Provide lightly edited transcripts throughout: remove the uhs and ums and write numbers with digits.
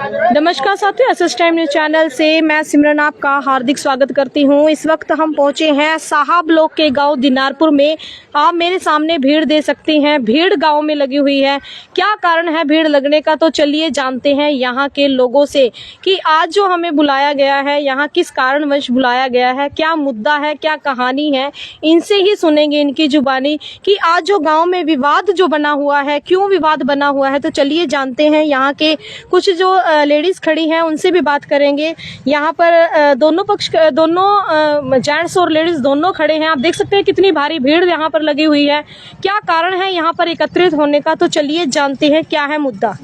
नमस्कार साथियों, SS time news channel से मैं सिमरन आपका हार्दिक स्वागत करती हूं। इस वक्त हम पहुंचे हैं साहब लोग के गांव दिनारपुर में। आप मेरे सामने भीड़ दे सकती हैं, भीड़ गांव में लगी हुई है। क्या कारण है भीड़ लगने का, तो चलिए जानते हैं यहां के लोगों से कि आज जो हमें बुलाया गया है, यहां किस कारणवश बुलाया गया है, क्या मुद्दा है, क्या कहानी है। इनसे ही सुनेंगे इनकी जुबानी कि आज जो गाँव में विवाद जो बना हुआ है, क्यों विवाद बना हुआ है। तो चलिए जानते हैं यहाँ के कुछ जो लेडीज खड़ी हैं उनसे भी बात करेंगे। यहाँ पर दोनों पक्ष, दोनों जेंट्स और लेडीज दोनों खड़े हैं। आप देख सकते हैं कितनी भारी भीड़ यहाँ पर लगी हुई है। क्या कारण है यहाँ पर एकत्रित होने का, तो चलिए जानते हैं क्या है मुद्दा।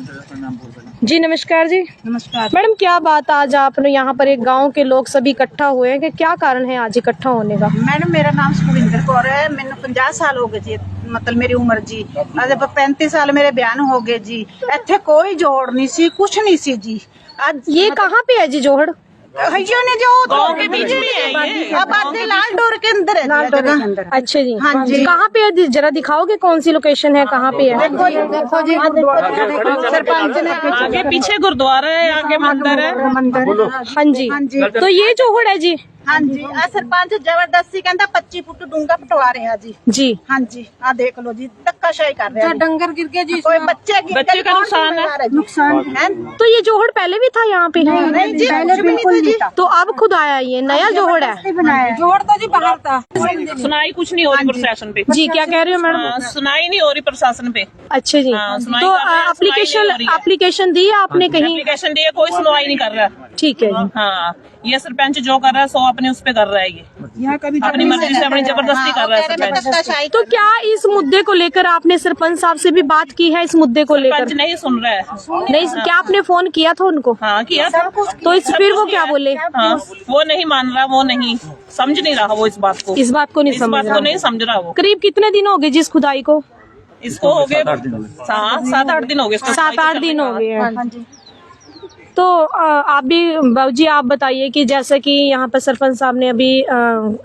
जी नमस्कार जी। नमस्कार मैडम, क्या बात आज आपने यहाँ पर एक गांव के लोग सभी इकट्ठा हुए हैं कि क्या कारण है आज इकट्ठा होने का। मैडम, मेरा नाम सुखविंदर कौर है। मैंने 50 साल हो गए जी, मतलब मेरी उम्र जी। अज 35 साल मेरे बयान हो गए जी। इत्थे कोई जोड़ नहीं सी, कुछ नहीं सी जी। आज ये कहाँ पे है जी जोहड़? ने जो गाँव के बीच में है, आबादी लाल डोर के अंदर है। लाल डोर के अंदर। अच्छा जी, हाँ जी। कहाँ पे है, जरा दिखाओगे कौन सी लोकेशन है, कहाँ पे है? देखो जी, सरपंच ने आगे पीछे गुरुद्वारा है, आगे मंदिर है। मंदिर। हाँ जी, हाँ जी। तो ये जोहड़ है जी। हाँ जी, आ सरपंच जबरदस्ती कहता 25 फुट डूंगा पटवा रहे हैं जी। जी हाँ जी, आ देख लो जी, धक्काशाही कर रहे हैं। डंगर गिर गया जी, कोई बच्चे बच्चे का नुकसान है। नुकसान है। तो ये जोहड़ पहले भी था यहाँ पे? नहीं जी, पहले बिल्कुल जी। तो अब खुद आया, ये नया जोहड़ है? जोड़ तो जी बाहर था। सुनाई कुछ नहीं हो रही प्रशासन पे। जी क्या कह रहे हो मैडम? हाँ, सुनाई नहीं हो रही प्रशासन पे। अच्छा जी, हाँ, सुनाई तो कर रहे हैं, एप्लीकेशन दी आपने कहीं? एप्लीकेशन दी है, कोई सुनवाई नहीं कर रहा। ठीक है जी। हाँ, ये सरपंच जो कर रहा है सो अपने उस पे कर रहा है। ये अपनी मर्जी से अपनी जबरदस्ती कर रहा है सरपंच। तो क्या इस मुद्दे को लेकर आपने सरपंच साहब से भी बात की है? इस मुद्दे को लेकर सरपंच नहीं सुन रहा है। नहीं, क्या आपने फोन किया था उनको? हाँ किया था। तो फिर वो क्या बोले? हाँ, वो नहीं मान रहा, वो नहीं समझ नहीं रहा, वो इस बात को नहीं समझ रहा। नहीं समझ रहा वो। करीब कितने दिन हो गए जिस खुदाई को? इसको हो गए 7-8 दिन हो गए। 7-8 दिन हो गए हैं। तो आप भी बाबूजी आप बताइए कि जैसे कि यहाँ पर सरपंच साहब ने अभी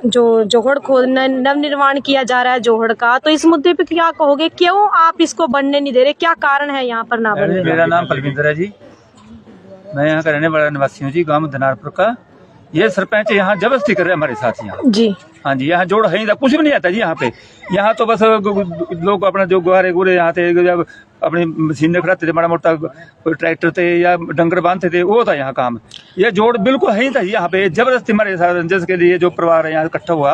जो जोहड़ खोदना नव निर्माण किया जा रहा है जोहड़ का, तो इस मुद्दे पे क्या कहोगे? क्यों आप इसको बनने नहीं दे रहे, क्या कारण है यहाँ पर ना बनने? मेरा नाम बलविंदर है जी, मैं यहाँ का रहने वाला निवासी हूँ जी, गांव दिनारपुर का। ये सरपंच यहाँ जबरदस्ती कर रहे हैं हमारे साथ यहाँ जी। हाँ जी, यहाँ जोड़ है कुछ भी नहीं आता जी यहाँ पे। यहाँ तो बस लोग अपना जो गुहारे गुरे यहाँ थे, जब अपनी मशीनें खड़ाते थे, माड़ा मोटा ट्रैक्टर थे या डंगर बांधते थे, वो था यहाँ काम। ये जोड़ बिल्कुल है ही था यहाँ पे। जबरदस्ती हमारे साथ जिसके लिए जो परिवार है यहाँ इकट्ठा हुआ,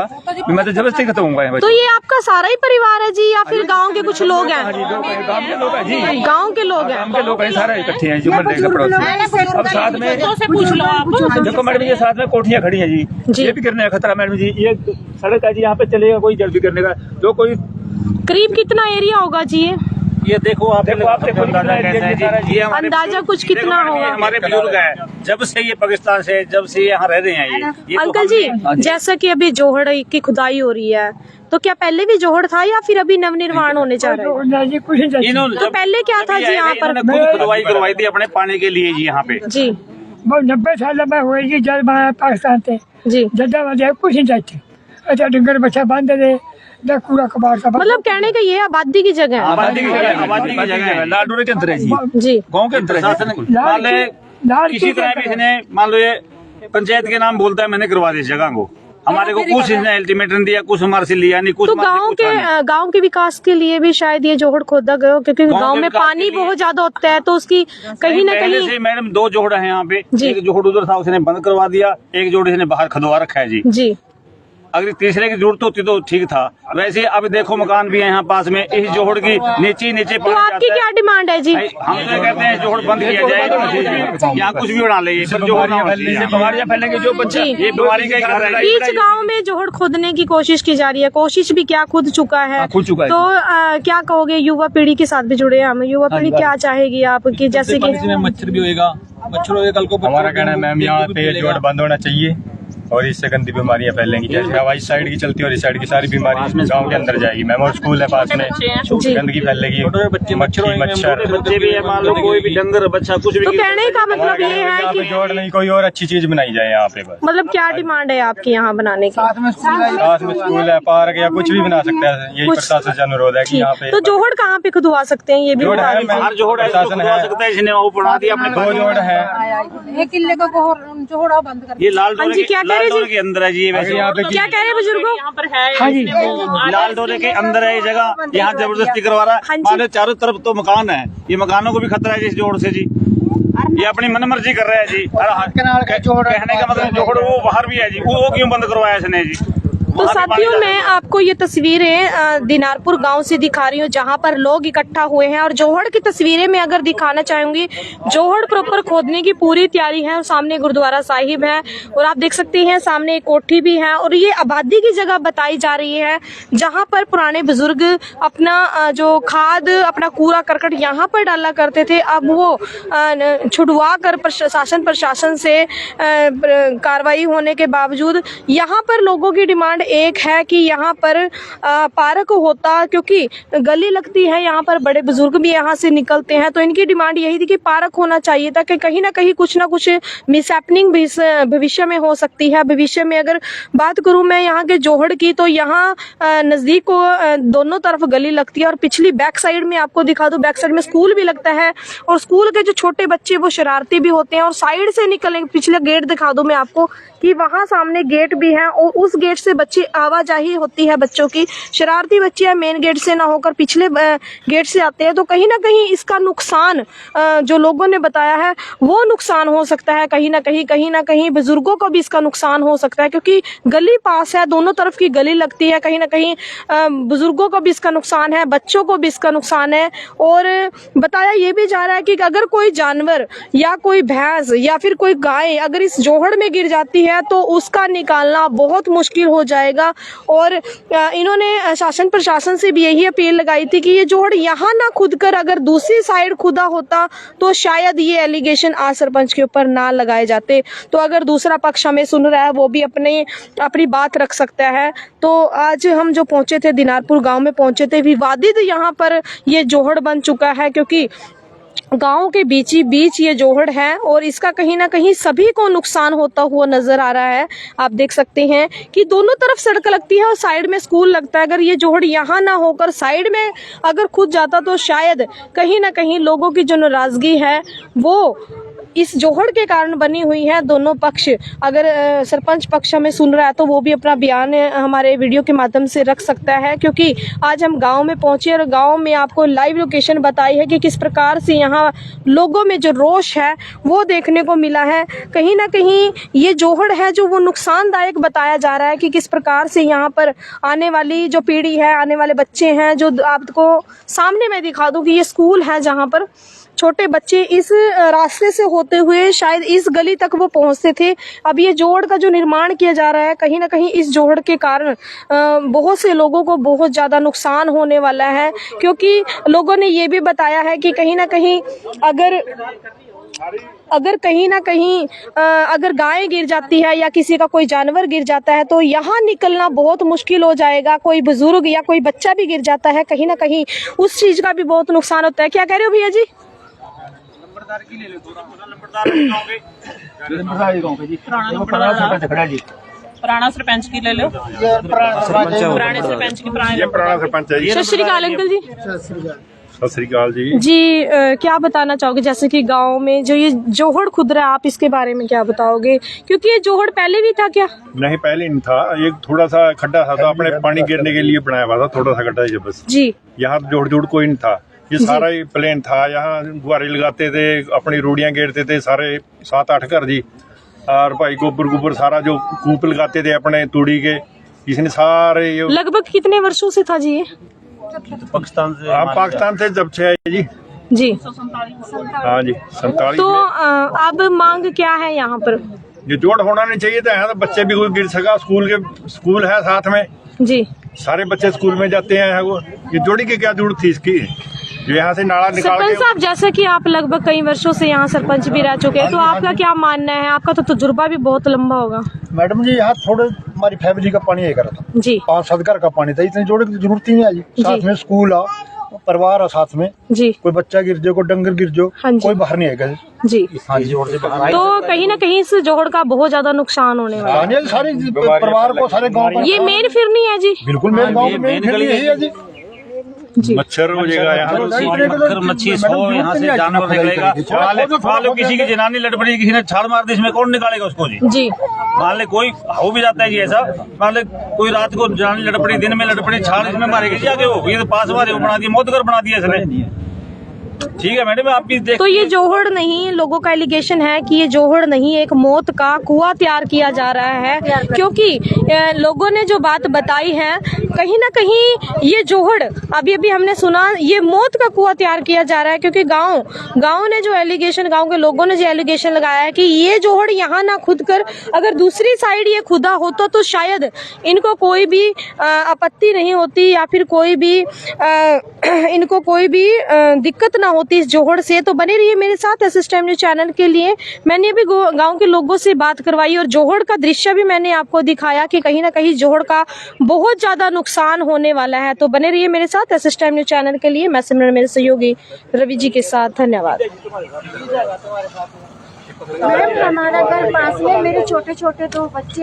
मैं तो जबरदस्ती खत्म होऊंगा। तो ये आपका सारा ही परिवार है जी या फिर गाँव के कुछ लोग हैं? गाँव के लोग हैं जी, गाँव के लोग हैं। गाँव के लोग हैं, सारे इकट्ठे हैं जो मंडे के पड़ोस। अब साथ में पूछ लो आप। देखो मैडम, ये साथ में कोठियाँ खड़ी हैं जी, ये भी गिरने का खतरा मैडम जी। ये सड़क है जी, यहाँ पे चलेगा कोई जल्दी करने का जो कोई। करीब कितना एरिया होगा जी ये देखो आप अंदाजा कुछ कितना होगा? हमारे बुजुर्ग हैं, जब से ये पाकिस्तान से जब से यहाँ रह रहे हैं ये अंकल जी, जैसा कि अभी जोहड़ की खुदाई हो रही है, तो क्या पहले भी जोहड़ था या फिर अभी नवनिर्माण होने जा रहा है? तो पहले क्या था जी यहाँ पर? खुदवाई करवाई थी अपने पानी के लिए जी यहाँ पे जी। वो 90 साल में हुए जी, जब पाकिस्तान थे जी, जद्दा वजह कुछ नहीं चाहिए। अच्छा डंगर बच्चा बांध दे, कूड़ा कबाड़ का। मतलब कहने का ये आबादी की जगह है। आबादी की जगह है, लाल डोरे के अंदर है जी, जी गाँव के अंदर है। मान लो किसी तरह भी इसने, मान लो ये पंचायत के नाम बोलता है मैंने करवा दी इस जगह को, हमारे को कुछ इसने अल्टीमेटम दिया, कुछ हमारे से लिया नहीं, कुछ। तो गांव के विकास के लिए भी शायद ये जोहड़ खोदा गया, क्योंकि गांव में पानी बहुत ज्यादा होता है, तो उसकी कहीं ना कहीं से मैडम 2 जोड़ है यहाँ पे। जी। एक जोड़ उधर था, उसने बंद करवा दिया, एक जोड़ इसने बाहर खदवा रखा है जी। जी। अगर तीसरे की जरूरत होती तो ठीक था। वैसे अब देखो मकान भी है यहाँ पास में, इस जोहड़ की नीचे तो आपकी क्या डिमांड है जी? हम तो कहते हैं जोहड़ बंद किया जाए, यहाँ कुछ भी बना ले, जोहड़ ना बीमारियां फैलेंगे जो बच्चे, ये बीमारी का घर है। बीच गांव में जोहड़ खोदने की कोशिश की जा रही है, कोशिश भी क्या खुद चुका है, खुद चुका है। तो क्या कहोगे? युवा पीढ़ी के साथ भी जुड़े हैं हम, युवा पीढ़ी क्या चाहेगी आपकी? जैसे कि मच्छर भी होएगा, मच्छर होएगा कल को। हमारा कहना है मैम, यहाँ पे जोड़ बंद होना चाहिए और इससे गंदी बीमारियां फैलेंगी। जैसे हवा इस साइड की चलती है और इस साइड की सारी बीमारी गांव के अंदर जाएगी। मैम और स्कूल है पास में, गंदगी फैलेगी, मक्खी मच्छर। बच्चे भी है, मान लो कोई भी डंगर बच्चा कुछ भी। तो कहने का मतलब ये है यहाँ कि पे जोड़ नहीं, कोई और अच्छी चीज बनाई जाए यहाँ पे बस। मतलब क्या डिमांड है आपकी यहाँ बनाने की? साथ में स्कूल है, पार्क या कुछ भी बना सकते हैं। यही प्रशासन से अनुरोध है कि यहाँ पे तो जोहड़ कहाँ पे खुदवा सकते हैं ये भी जोड़ बता है, दीजिए। हर जोड़ है, प्रशासन हो सकता है इसने वो बना दिया अपने। 2 जोड़ है। एक किले का जोड़ा बंद कर ये लाल हाँ जी, क्या कह रहे जी? के अंदर है जी। वैसे यहाँ पे क्या कह रहे हैं बुजुर्गों? यहाँ पर है हाँ जी। इसमें वो लाल डोरे के अंदर है ये जगह, यहाँ जबरदस्ती करवा रहा हाँ है। जी। मान लो चारों तरफ तो मकान है, ये मकानों को भी खतरा है जी इस जोड़ से जी। ये अपनी मनमर्जी कर रहा है जी। कहने का मतलब जोड़ वो बाहर भी है जी, वो क्यों बंद करवाया इसने जी? तो साथियों मैं आपको ये तस्वीरें दिनारपुर गांव से दिखा रही हूँ जहां पर लोग इकट्ठा हुए हैं, और जोहड़ की तस्वीरें मैं अगर दिखाना चाहूंगी। जोहड़ प्रॉपर खोदने की पूरी तैयारी है, और सामने गुरुद्वारा साहिब है, और आप देख सकते हैं सामने एक कोठी भी है, और ये आबादी की जगह बताई जा रही है जहां पर पुराने बुजुर्ग अपना जो खाद, अपना कूड़ा करकट यहाँ पर डाला करते थे। अब वो छुड़वा कर प्रशासन से कार्रवाई होने के बावजूद यहाँ पर लोगों की डिमांड एक है कि यहाँ पर पार्क होता, क्योंकि गली लगती है, यहाँ पर बड़े बुजुर्ग भी यहाँ से निकलते हैं। तो इनकी डिमांड यही थी कि पार्क होना चाहिए था, कि कहीं ना कहीं कुछ ना कुछ मिसहैपनिंग भविष्य में हो सकती है। भविष्य में अगर बात करूं मैं यहाँ के जोहड़ की, तो यहाँ नजदीक को दोनों तरफ गली लगती है, और पिछली बैक साइड में आपको दिखा दूं, बैक साइड में स्कूल भी लगता है, और स्कूल के जो छोटे बच्चे वो शरारती भी होते हैं, और साइड से निकलेंगे। पिछले गेट दिखा दूं मैं आपको कि वहां सामने गेट भी है, और उस गेट से बच्चे आवाजाही होती है बच्चों की। शरारती बच्चे हैं, मेन गेट से ना होकर पिछले गेट से आते हैं। तो कहीं ना कहीं इसका नुकसान जो लोगों ने बताया है वो नुकसान हो सकता है। कहीं ना कहीं बुजुर्गों को भी इसका नुकसान हो सकता है, क्योंकि गली पास है, दोनों तरफ की गली लगती है। कहीं ना कहीं बुजुर्गों को भी इसका नुकसान है, बच्चों को भी इसका नुकसान है। और बताया ये भी जा रहा है कि अगर कोई जानवर या कोई भैंस या फिर कोई गाय अगर इस जोहड़ में गिर जाती है तो उसका निकालना बहुत मुश्किल हो जाएगा। और इन्होंने शासन प्रशासन से भी यही अपील लगाई थी कि ये जोहड़ यहाँ ना खुद कर अगर दूसरी साइड खुदा होता तो शायद ये एलिगेशन आज सरपंच के ऊपर ना लगाए जाते। तो अगर दूसरा पक्ष हमें सुन रहा है वो भी अपनी बात रख सकता है। तो आज हम जो पहुंचे थे, दिनारपुर गांव में पहुंचे थे, विवादित यहाँ पर ये जोहड़ बन चुका है, क्योंकि गांव के बीच ही बीच ये जोहड़ है, और इसका कहीं ना कहीं सभी को नुकसान होता हुआ नजर आ रहा है। आप देख सकते हैं कि दोनों तरफ सड़क लगती है और साइड में स्कूल लगता है। अगर ये जोहड़ यहाँ ना होकर साइड में अगर खुद जाता तो शायद कहीं ना कहीं लोगों की जो नाराजगी है वो इस जोहड़ के कारण बनी हुई है। दोनों पक्ष, अगर सरपंच पक्ष हमें सुन रहा है तो वो भी अपना बयान हमारे वीडियो के माध्यम से रख सकता है, क्योंकि आज हम गांव में पहुंचे और गांव में आपको लाइव लोकेशन बताई है कि किस प्रकार से यहाँ लोगों में जो रोष है वो देखने को मिला है। कहीं ना कहीं ये जोहड़ है जो वो नुकसानदायक बताया जा रहा है कि किस प्रकार से यहाँ पर आने वाली जो पीढ़ी है, आने वाले बच्चे हैं, जो आपको सामने मैं दिखा दूँ कि ये स्कूल है जहाँ पर छोटे बच्चे इस रास्ते से होते हुए शायद इस गली तक वो पहुंचते थे। अब ये जोड़ का जो निर्माण किया जा रहा है, कहीं ना कहीं इस जोड़ के कारण बहुत से लोगों को बहुत ज़्यादा नुकसान होने वाला है, क्योंकि लोगों ने ये भी बताया है कि कहीं ना कहीं अगर गाय गिर जाती है या किसी का कोई जानवर गिर जाता है तो यहाँ निकलना बहुत मुश्किल हो जाएगा। कोई बुजुर्ग या कोई बच्चा भी गिर जाता है, कहीं ना कहीं उस चीज़ का भी बहुत नुकसान होता है। क्या कह रहे हो भैया जी? पुराना सरपंच की ले लो, पुराने सरपंच की पुराना सरपंच है। सत श्री अकाल अंकल जी। सत श्री अकाल जी। जी क्या बताना चाहोगे, जैसे कि गांव में जो ये जोहड़ खुद रहा है, आप इसके बारे में क्या बताओगे? क्योंकि ये जोहड़ पहले भी था क्या? नहीं, पहले नहीं था, एक थोड़ा सा खड्डा था, तो अपने पानी गिरने के लिए बनाया हुआ था, थोड़ा सा खड्डा है बस जी। यहाँ जोड़ कोई नहीं था, ये सारा ही प्लेन था। यहाँ गुब्बारे लगाते थे, अपनी रूढ़ियाँ घेरते थे सारे 7-8 घर जी, और भाई गोबर सारा जो कूप लगाते थे अपने तूड़ी के, इसने सारे ये लगभग कितने वर्षों से था जी ये? पाकिस्तान से जब से है जी। जी हाँ जी, 47 तो में। अब मांग क्या है यहाँ पर? ये जोड़ होना नहीं चाहिए था, यहाँ तो बच्चे भी कोई गिर सका। स्कूल है साथ में जी, सारे बच्चे स्कूल में जाते हैं। वो ये जोड़ी की क्या जरूरत थी इसकी? जो यहाँ से नाला निकाल सरपंच के साहब, जैसे कि आप लगभग कई वर्षों से यहाँ सरपंच भी रह चुके हैं, तो आपका क्या मानना है? आपका तो तजुर्बा भी बहुत लंबा होगा। मैडम जी, यहाँ थोड़े हमारी फैमिली का पानी है करा था जी 5-7 घर का पानी था, इतनी जोड़ने की जरूरत ही नहीं आई। साथ में स्कूल आ, परिवार आ साथ में, जी कोई बच्चा गिर जाओ, कोई डंगर गिर जाओ, हाँ जी। कोई बाहर नहीं आएगा। जी। तो कहीं ना कहीं इस जोहड़ का बहुत ज्यादा नुकसान होने वाला है। पानी सारे परिवार को, सारे गाँव ये मेन फिरनी है जी। बिल्कुल मेरे गाँव में मेन गली यही है जी। जी मच्छर हो जाएगा यहाँ। मच्छर मच्छी सो यहाँ से जानवर निकलेगा। मान लो किसी की जनानी लड़ पड़ी, किसी ने छाल मार दी, इसमें कौन निकालेगा उसको जी? जी मान ले कोई हो भी जाता है जी ऐसा, मान ले कोई रात को जनानी लड़ पड़ी, दिन में लड़ पड़ी, छाल इसमें मारेगी जी आगे वो, ये तो पास मारे वो बना दिया, मौतगर बना दिया इसने। ठीक है मैडम, आप भी देख। तो ये जोहड़ नहीं, लोगों का एलिगेशन है कि ये जोहड़ नहीं, एक मौत का कुआं तैयार किया जा रहा है, क्योंकि लोगों ने जो बात बताई है, कहीं ना कहीं ये जोहड़, अभी अभी हमने सुना, ये मौत का कुआं तैयार किया जा रहा है, क्योंकि गांव ने जो एलिगेशन, गांव के लोगों ने जो एलिगेशन लगाया है कि ये जोहड़ यहाँ ना खुद कर, अगर दूसरी साइड ये खुदा होता तो शायद इनको कोई भी आपत्ति नहीं होती, या फिर कोई भी इनको कोई भी दिक्कत ना होती इस जोहड़ से। तो बने रहिए मेरे साथ एसएस टाइम न्यूज़ चैनल के लिए। मैंने अभी गांव के लोगों से बात करवाई और जोहड़ का दृश्य भी मैंने आपको दिखाया कि कहीं ना कहीं जोहड़ का बहुत ज्यादा नुकसान होने वाला है। तो बने रहिए मेरे साथ एसएस टाइम न्यूज़ चैनल के लिए। मैं सिमरन मेरे सहयोगी रवि जी के साथ, धन्यवाद। मैम, हमारा घर पास में, मेरे छोटे छोटे 2 बच्चे